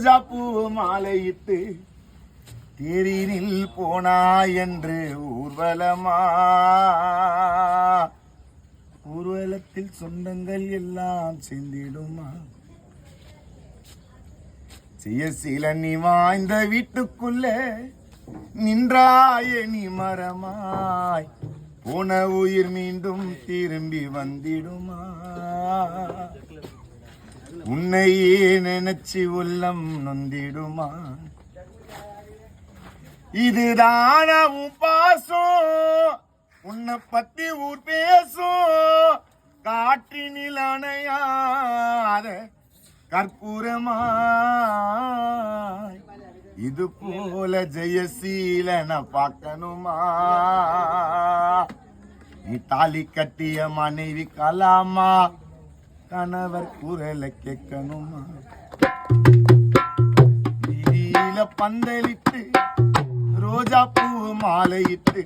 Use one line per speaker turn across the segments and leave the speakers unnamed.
ரோஜா பூ மாலையிட்டு தேரினில் போனா என்று ஊர்வலத்தில் சொந்தங்கள் எல்லாம் சேர்ந்திடுமா செய்யசில நீ வாய்ந்த வீட்டுக்குள்ள நின்றாய நீ மரமாய் போன உயிர் மீண்டும் திரும்பி வந்திடுமா உன்னையே நினைச்சு உள்ளம் நொந்திடுமா இதுதான உன் பாசம் உன்னை பத்தி ஊர் பேசும் காற்றினில் அணையாத கற்பூரமாய் இது போல ஜெயசீலன பார்க்கணுமா நீ தாலி கட்டிய மனைவி கலாமா கணவர் குரலை கேட்கணுமா வீதியில பந்தலிட்டு ரோஜா பூ மாலையிட்டு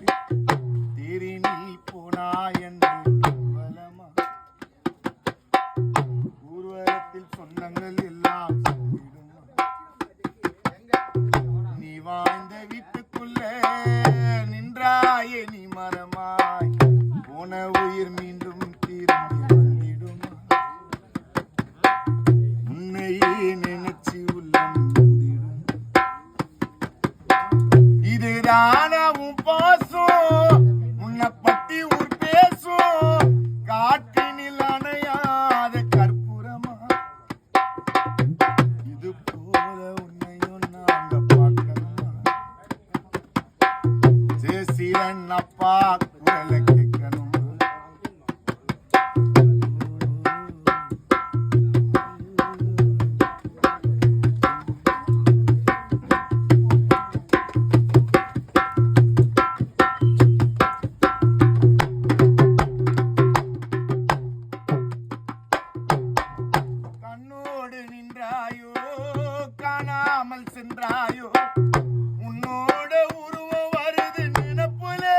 தேரினில் போனா என்று ஊர்வலத்தில் சொந்தங்கள் எல்லாம் நீ வாழ்ந்த வீட்டுக்குள்ள நின்றாயே நீ மரமாய் போன உயிர் மீண்டும் திரும்பி வந்திடுமா உன்னையே நினைச்சு உள்ளம் இதுதான உன் பாசம் உன்னை பத்தி ஊர் பேசும் காற்றினில் அணையாத கற்பூரமா இது போல உன்னையும் நாங்க பார்க்கணுமா ஜெயசீலன் அப்பா குரலை கேட்கணுமா காணாமல் சென்றாயோ உன்னோட உருவம் வருது நினைப்புலே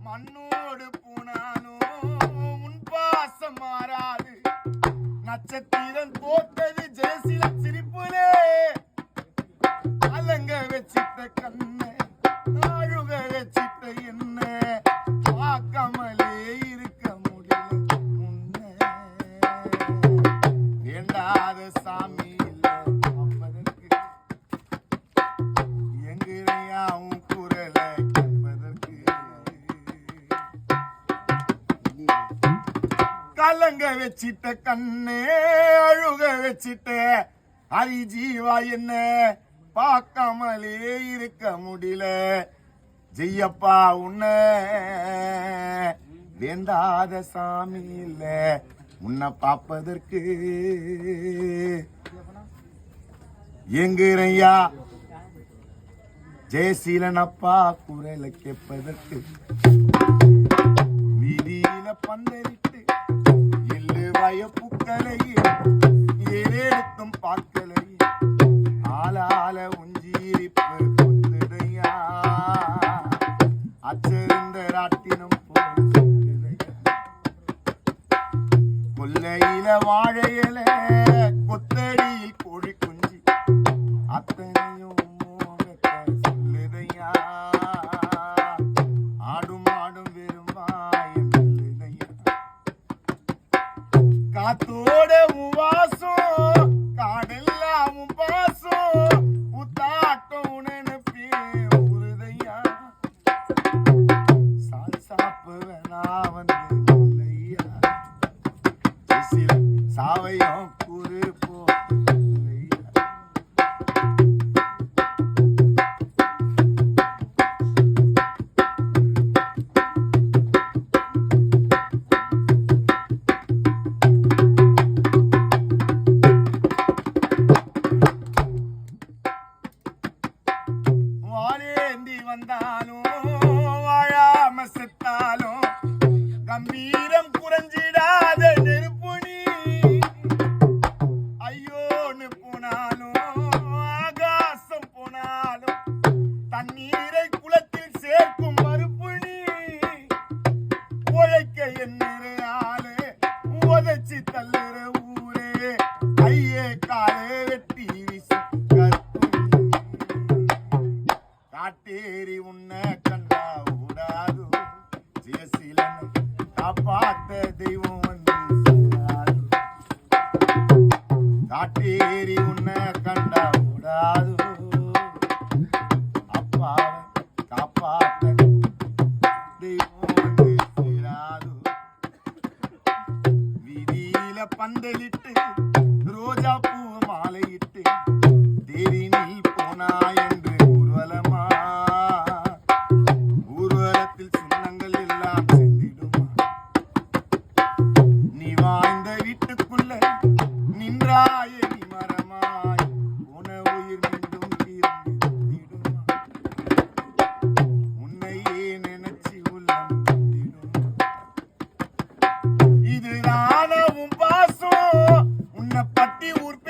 மண்ணோடு போனானோ உன் பாசம் மாறாது நட்சத்திரம் தோத்தது ஜெயசீல சிரிப்புலே அலங்க வச்சிட்ட கண்ணு அழுக வச்சிட்ட என்ன பார்க்காமலே இருக்க முடியல முன்ன வேண்டாத சாமி கலங்க வச்சிட்ட கண்ணே அழுக வச்சிட்ட ஹரி ஜீவா என்ன பார்க்காமலே இருக்க முடியல ஜெய்யப்பா உன்ன வேண்டாத சாமி இல்ல உன்னை பார்ப்பதற்கு எங்குறையா ஜெயசீலன் அப்பா குரலை கேட்பதற்கு வீதியில பந்தலிட்டு வய பூக்களையே ஏறெடுத்தும் பார்க்கலையே ஆளால உஞ்சீரிப்பு கொத்துதையா அச்சருந்த ராட்டினம் போதையா கொல்லையில வாழையில கொத்தடியில் கோழி குஞ்சு அத்தனையும் மோகத்தை சொல்லுதையா ஆடும் ஆடும் வெறுமாயம் காத்தோட உவாசம் காடெல்லாம் பாசம் உத்தாட்டம் உணனப்பே உருதையா சாப்பு வேணா வந்து இல்லையா சாவையும் கூறு போ வாழாம செத்தாலும் கம்பீரம் குறைஞ்சிடாத நெருப்புணி ஐயோ காலே வெட்டி வீசும் கற்புள்ளி. காட்டேரி உன்னை கண்டா ஓடாதோ, ஜெயசீலனை காப்பாத்த தெய்வம் வந்து சேராதோ. காட்டேரி உன்னை கண்டா ஓடாதோ, அப்பாவை காப்பாத்த தெய்வம் வந்து சேராதோ. வீதியில பந்தலிட்டு ரோஜா பூ மாலையிட்டு தேரினில் போனா என்று ஊர்வலமா, ஊர்வலத்தில் சுண்ணங்கள் எல்லாம் செந்திடுமா. நீ வாழ்ந்த வீட்டுக்குள்ள நின்றாயே நீ மரமாய், போன உயிர் மீண்டும் தீர்ந்து வந்திடுமா. உன்னையே நினைச்சு உள்ளம் வந்திடுமா. இது நானவும் பாசம் உன்னை பத்தி ஊர்